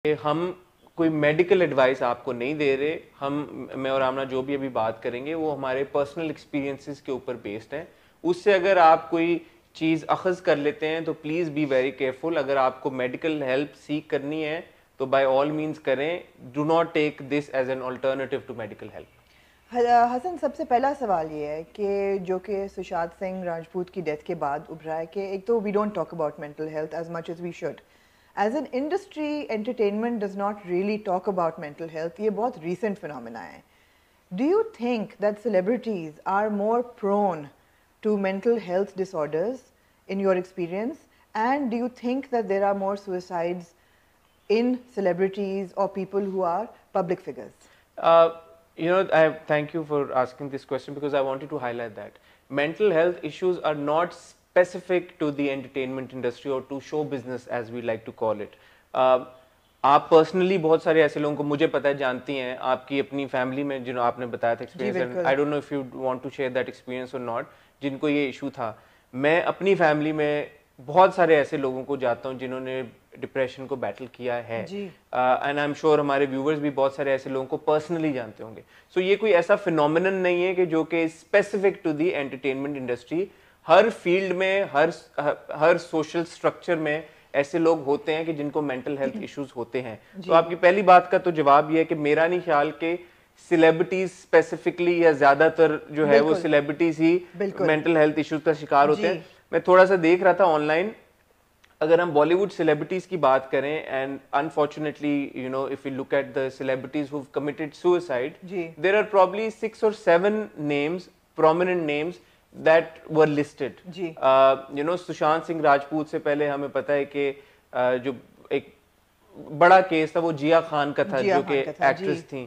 हम कोई medical advice आपको नहीं दे रहे, मैं और आमना जो भी अभी बात करेंगे वो हमारे पर्सनल एक्सपीरियंसेस के ऊपर बेस्ड है। उससे अगर आप कोई चीज़ अखज़ कर लेते हैं तो प्लीज़ बी वेरी केयरफुल। अगर आपको मेडिकल हेल्प सीख करनी है तो बाय ऑल मीन्स करें, do not take this as an alternative to medical help. Hasan, सबसे पहला सवाल ये है कि जो कि सुशांत सिंह राजपूत की डेथ के बाद उभरा है कि एक तो we don't talk about mental health as much as we should. As an industry, entertainment does not really talk about mental health. ये बहुत रीसेंट फिनोमिना है। Do you think that celebrities are more prone to mental health disorders in your experience, and do you think that there are more suicides in celebrities or people who are public figures? Thank you for asking this question because I wanted to highlight that mental health issues are not specific to the entertainment industry or to show business as we like to call it. आप personally बहुत सारे ऐसे लोगों को मुझे पता है, जानती हैं, आपकी अपनी फैमिली में जिन्होंने आपने बताया था experience, and I don't know if you want to share that experience और नॉट, जिनको ये इशू था। मैं अपनी फैमिली में बहुत सारे ऐसे लोगों को जानता हूँ जिन्होंने डिप्रेशन को बैटल किया है, एंड आई एम श्योर हमारे व्यूवर्स भी बहुत सारे ऐसे लोगों को पर्सनली जानते होंगे। सो ये कोई ऐसा फिनोमिनन नहीं है कि जो कि specific to the entertainment industry. हर फील्ड में, हर सोशल स्ट्रक्चर में ऐसे लोग होते हैं कि जिनको मेंटल हेल्थ इश्यूज होते हैं। तो आपकी पहली बात का तो जवाब ये है कि मेरा नहीं ख्याल कि सेलिब्रिटीज स्पेसिफिकली या ज्यादातर जो है वो सेलिब्रिटीज ही मेंटल हेल्थ इश्यूज का शिकार होते हैं। मैं थोड़ा सा देख रहा था ऑनलाइन, अगर हम बॉलीवुड सेलिब्रिटीज की बात करें, and unfortunately you know if you look at the celebrities who committed suicide, there are probably 6 or 7 names, prominent names that were listed. Sushant Singh Rajput से पहले हमें पता है कि जो एक बड़ा केस था वो जिया खान का था, जो कि एक्ट्रेस थी।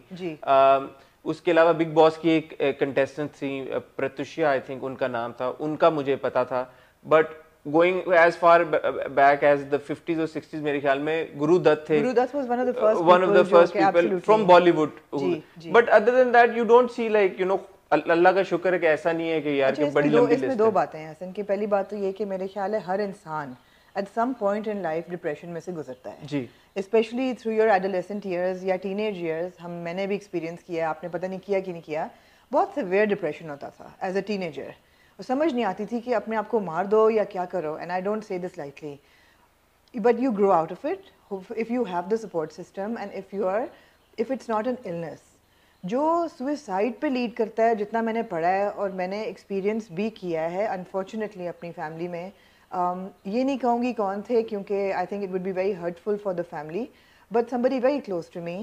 उसके अलावा बिग बॉस की एक कंटेस्टेंट थी, प्रत्युषा आई थिंक उनका नाम था, उनका मुझे पता था। But going as far back as the 50s और 60s, मेरे ख्याल में गुरुदत्त थे, one of the first people from Bollywood. But other than that you don't see, like, you know, अल्लाह का शुक्र है कि ऐसा नहीं है कि यार कि बड़ी लंबी लिस्ट है। इसमें दो बातें हैं हसन की। पहली बात तो ये कि मेरे ख्याल है हर इंसान at some point in life depression में से गुजरता है जी, specially through your adolescent years या टीनेज ईयर्स। मैंने भी एक्सपीरियंस किया है, आपने पता नहीं किया कि नहीं किया। बहुत सिवियर डिप्रेशन होता था एज अ टीनेजर, और समझ नहीं आती थी कि अपने आप को मार दो या क्या करो। And I don't say this lightly, but you grow out of it if you have the support system and if it's not an illness. जो सुसाइड पे लीड करता है, जितना मैंने पढ़ा है और मैंने एक्सपीरियंस भी किया है अनफॉर्चुनेटली अपनी फैमिली में, ये नहीं कहूँगी कौन थे क्योंकि I think it would be very hurtful for the family, but somebody very close to me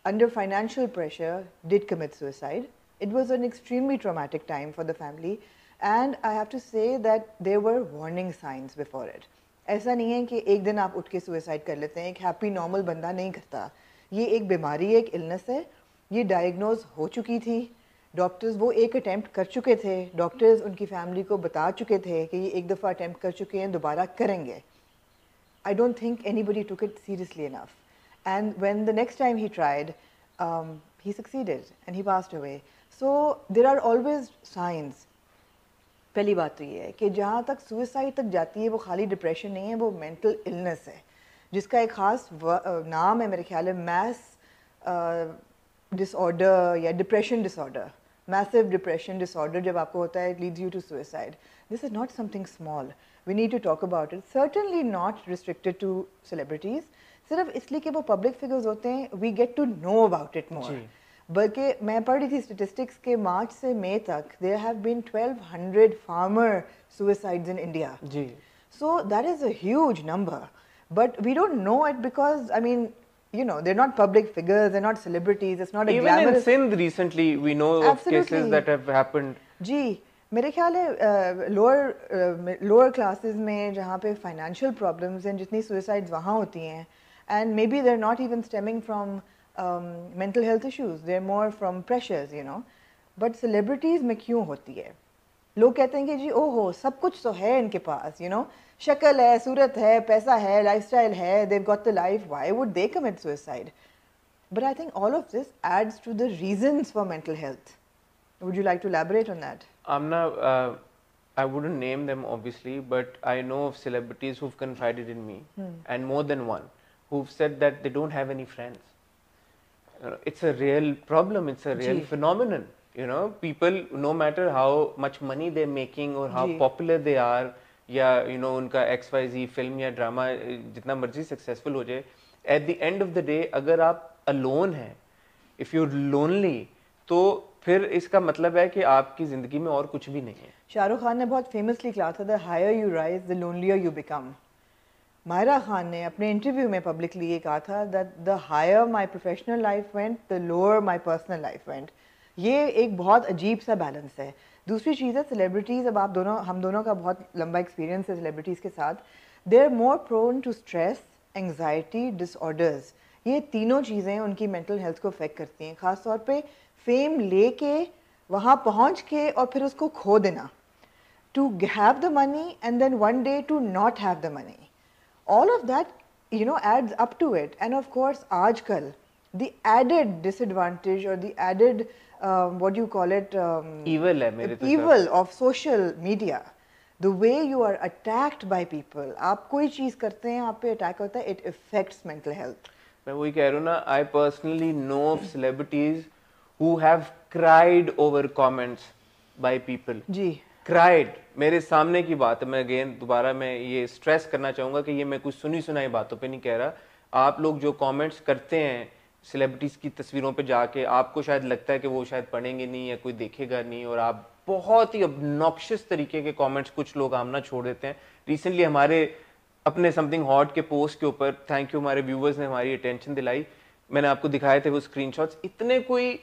under financial pressure did commit suicide. It was an extremely traumatic time for the family, and I have to say that there were warning signs before it. ऐसा नहीं है कि एक दिन आप उठ के suicide कर लेते हैं, एक हैप्पी नॉर्मल बंदा नहीं करता। ये एक बीमारी है, एक इलनेस है, ये डायग्नोज हो चुकी थी। डॉक्टर्स वो एक अटैम्प्ट कर चुके थे, डॉक्टर्स उनकी फैमिली को बता चुके थे कि ये एक दफ़ा अटैम्प्ट कर चुके हैं, दोबारा करेंगे। I don't think anybody took it seriously enough. And when the next time he tried, he succeeded and he passed away. So there are always signs. पहली बात तो ये है कि जहाँ तक सुसाइड तक जाती है वो खाली डिप्रेशन नहीं है, वो मेंटल इलनेस है जिसका एक ख़ास नाम है मेरे ख्याल है मैस डिसऑर्डर या depression disorder. Massive depression disorder जब आपको होता है, it leads you to suicide. This is not something small, we need to talk about it. Certainly not restricted to celebrities, सिर्फ इसलिए कि वो पब्लिक फिगर्स होते हैं, we get to know about it more. बल्कि मैं पढ़ रही थी स्टेटिस्टिक्स के मार्च से मई तक there have been 1200 farmer suicides in India जी। So that is a huge number, but we don't know it because I mean, you know, they're not public figures, they're not celebrities, it's not a even glamorous... in Sindh recently we know of cases that have happened. जी, मेरे ख्याल है lower classes में जहाँ पे financial problems हैं, जितनी suicides वहाँ होती हैं, and may be there not even stemming from mental health issues, there more from pressures, you know. But celebrities में क्यों होती है? लोग कहते हैं कि जी ओहो सब कुछ तो है इनके पास, यू नो, शक्ल है, सूरत है, पैसा है, लाइफस्टाइल है, they've got the life, why would they commit suicide? But I think all of this adds to the reasons for mental health. Would you like to elaborate on that? Amna, I wouldn't name them obviously, but I know of celebrities who've confided in me, and more than one, who've said that they don't have any friends. It's a real problem, it's a real phenomenon. You know, people, no matter how much money they're making or how popular they are, या you know उनका XYZ film या drama जितना मर्जी successful हो जाए, at the end of the day अगर आप alone हैं, if you're lonely, तो फिर इसका मतलब है कि आपकी जिंदगी में और कुछ भी नहीं है. शाहरुख खान ने बहुत फेमसली कहा था, the higher you rise, the lonelier you become. Myra Khan ने अपने इंटरव्यू में पब्लिकली ये कहा था that the higher my professional life went, the lower my personal life went. ये एक बहुत अजीब सा बैलेंस है. दूसरी चीज़ है सेलिब्रिटीज़, अब आप दोनों, हम दोनों का बहुत लंबा एक्सपीरियंस है सेलिब्रिटीज़ के साथ. They are more prone to stress, anxiety, disorders. ये तीनों चीज़ें उनकी मेंटल हेल्थ को अफेक्ट करती हैं. ख़ास तौर पे फेम लेके वहाँ पहुँच के और फिर उसको खो देना. To have the money and then one day to not have the money. All of that, you know, adds up to it. And of course, आजकल the added disadvantage or the added what do you call it? Evil है मेरे तो. Evil of social media. The way you are attacked by people. आप कोई चीज़ करते हैं, आप पे attack होता है, it affects mental health. मैं वही कह रहा हूँ ना, I personally know of celebrities who have cried over comments by people. जी. क्राइड, मेरे सामने की बात है. मैं अगेन दोबारा मैं ये स्ट्रेस करना चाहूँगा कि ये मैं कुछ सुनी सुनाई बातों पे नहीं कह रहा. आप लोग जो कमेंट्स करते हैं सेलिब्रिटीज़ की तस्वीरों पे जाके, आपको शायद लगता है कि वो शायद पढ़ेंगे नहीं या कोई देखेगा नहीं, और आप बहुत ही ऑब्नॉक्शियस तरीके के कमेंट्स कुछ लोग आमना छोड़ देते हैं. रिसेंटली हमारे अपने समथिंग हॉट के पोस्ट के ऊपर, थैंक यू, हमारे व्यूवर्स ने हमारी अटेंशन दिलाई. मैंने आपको दिखाए थे वो स्क्रीनशॉट्स. इतने कोई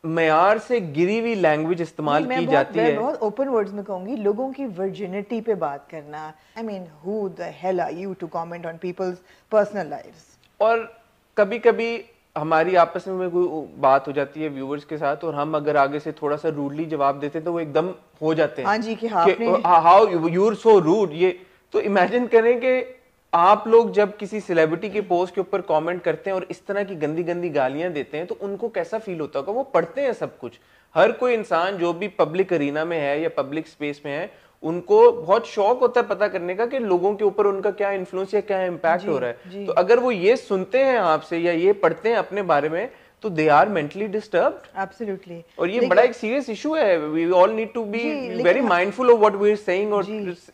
मयार से गिरी हुई लैंग्वेज इस्तेमाल की जाती है. मैं बहुत ओपन वर्ड्स में कहूंगी, लोगों की वर्जिनिटी पे बात करना. I mean, who the hell are you to comment on people's personal lives. और कभी कभी हमारी आपस में कोई बात हो जाती है व्यूवर्स के साथ, और हम अगर आगे से थोड़ा सा रूडली जवाब देते हैं तो वो एकदम हो जाते हैं. हाँ जी, कि how you are so rude. ये तो इमेजिन करें कि आप लोग जब किसी सेलिब्रिटी के पोस्ट के ऊपर कमेंट करते हैं और इस तरह की गंदी गंदी गालियां देते हैं, तो उनको कैसा फील होता होगा. वो पढ़ते हैं सब कुछ. हर कोई इंसान जो भी पब्लिक अरीना में है या पब्लिक स्पेस में है, उनको बहुत शौक होता है पता करने का कि लोगों के ऊपर उनका क्या इन्फ्लुएंस या क्या इम्पैक्ट हो रहा है. तो अगर वो ये सुनते हैं आपसे या ये पढ़ते हैं अपने बारे में, तो they are mentally disturbed. Absolutely. और ये बड़ा एक सीरियस इशू है. We all need to be very mindful of what we are saying और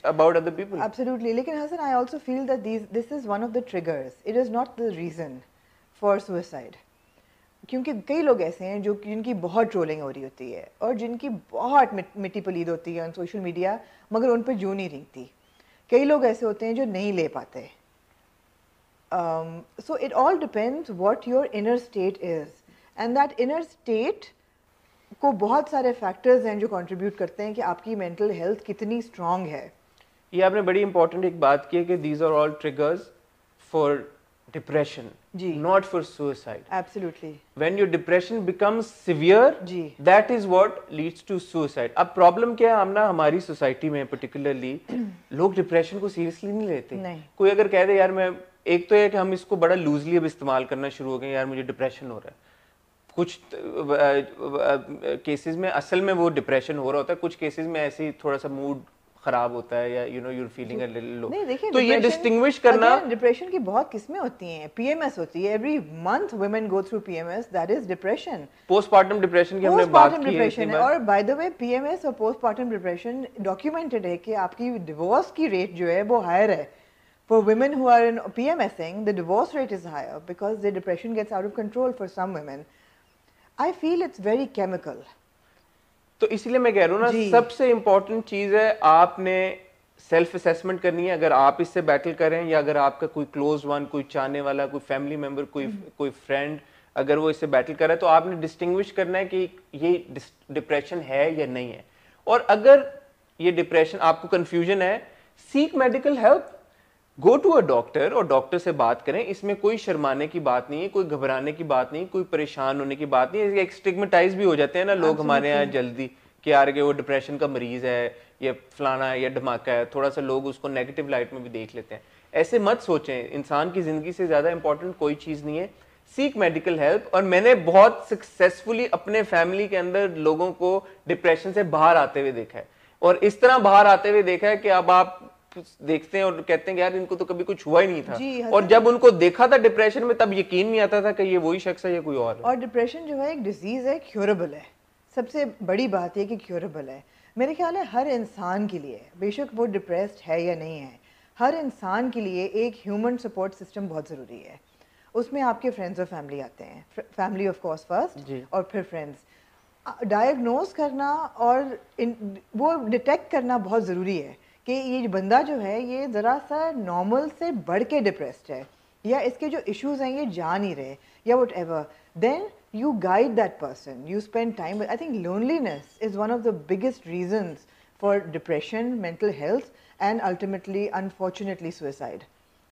अबाउट अदर पीपल. एब्सोल्युटली. लेकिन Hasan, I also feel that this is one of the triggers. It is not the reason for suicide. क्योंकि कई लोग ऐसे हैं जो जिनकी बहुत ट्रोलिंग हो रही होती है और जिनकी बहुत मिट्टी पलीद होती है ऑन सोशल मीडिया, मगर उन पर जू नहीं रहती. कई लोग ऐसे होते हैं जो नहीं ले पाते. So it all depends what your inner state is, and that inner state को बहुत सारे factors हैं जो contribute करते हैं कि आपकी mental health कितनी strong है. ये आपने बड़ी important एक बात की है कि these are all triggers for depression, not for suicide. Absolutely. When your depression becomes severe, that is what leads to suicide. अब problem क्या है, हम ना हमारी society में particularly लोग depression को seriously नहीं लेते. नहीं. कोई अगर कह दे यार मैं, एक तो है कि हम इसको बड़ा लूजली अब इस्तेमाल करना शुरू हो गए, यार मुझे डिप्रेशन हो रहा है. कुछ केसेस में असल में वो डिप्रेशन हो रहा होता है, कुछ केसेस में ऐसे ही थोड़ा सा मूड खराब होता है या you know you're feeling a little low. तो ये डिस्टिंग्विश करना, डिप्रेशन की बहुत किस्में होती हैं. पीएमएस होती है, every month women go through PMS, that is depression. Postmortem depression की हमने बात की है. और बाय द वे पीएमएस और पोस्टमार्टम डिप्रेशन डॉक्यूमेंटेड है कि आपकी डिवोर्स की रेट जो है वो हायर है. For women who are in PMSing, the divorce rate is higher because their depression gets out of control for some women. I feel it's very chemical. तो इसलिए मैं कह रहा हूँ ना, सबसे इम्पोर्टेंट चीज है आपने सेल्फ असेसमेंट करनी है. अगर आप इससे बैटल करें या अगर आपका कोई क्लोज वन, कोई चाहने वाला, कोई फैमिली मेंबर, कोई फ्रेंड अगर वो इससे बैटल कर रहा है, तो आपने डिस्टिंग्विश करना है कि ये डिप्रेशन है या नहीं है. और अगर ये डिप्रेशन आपको कंफ्यूजन है, seek medical help. Go to a doctor और डॉक्टर से बात करें. इसमें कोई शर्माने की बात नहीं है, कोई घबराने की बात नहीं, कोई परेशान होने की बात नहीं है. एक स्टिग्मेटाइज भी हो जाते हैं ना लोग हमारे यहाँ जल्दी कि यार के वो डिप्रेशन का मरीज है या फलाना है या धमाका है. थोड़ा सा लोग उसको नेगेटिव लाइट में भी देख लेते हैं. ऐसे मत सोचें. इंसान की जिंदगी से ज्यादा इंपॉर्टेंट कोई चीज नहीं है. Seek medical help. और मैंने बहुत सक्सेसफुली अपने फैमिली के अंदर लोगों को डिप्रेशन से बाहर आते हुए देखा है, और इस तरह बाहर आते हुए देखा है कि अब आप देखते हैं और कहते हैं कि यार इनको तो कभी कुछ हुआ ही नहीं था, और हसन जब उनको देखा था डिप्रेशन में तब यकीन नहीं आता था कि ये वही शख्स है या कोई और है। और डिप्रेशन जो है एक डिजीज़ है, क्योरेबल है, सबसे बड़ी बात ये कि क्योरेबल है। मेरे ख्याल है हर इंसान के लिए, बेशक वो डिप्रेस्ड है या नहीं है, हर इंसान के लिए एक ह्यूमन सपोर्ट सिस्टम बहुत ज़रूरी है। उसमें आपके फ्रेंड्स और फैमिली आते हैं, फैमिली ऑफ कोर्स फर्स्ट और फिर फ्रेंड्स। डायग्नोज करना और वो डिटेक्ट करना बहुत ज़रूरी है कि ये बंदा जो है ये ज़रा सा नॉर्मल से बढ़ के डिप्रेस्ड है, या इसके जो इश्यूज हैं ये जा नहीं रहे, या whatever, then you guide that person, you spend time with. I think loneliness is one of the biggest reasons for depression, mental health, and ultimately, unfortunately, suicide.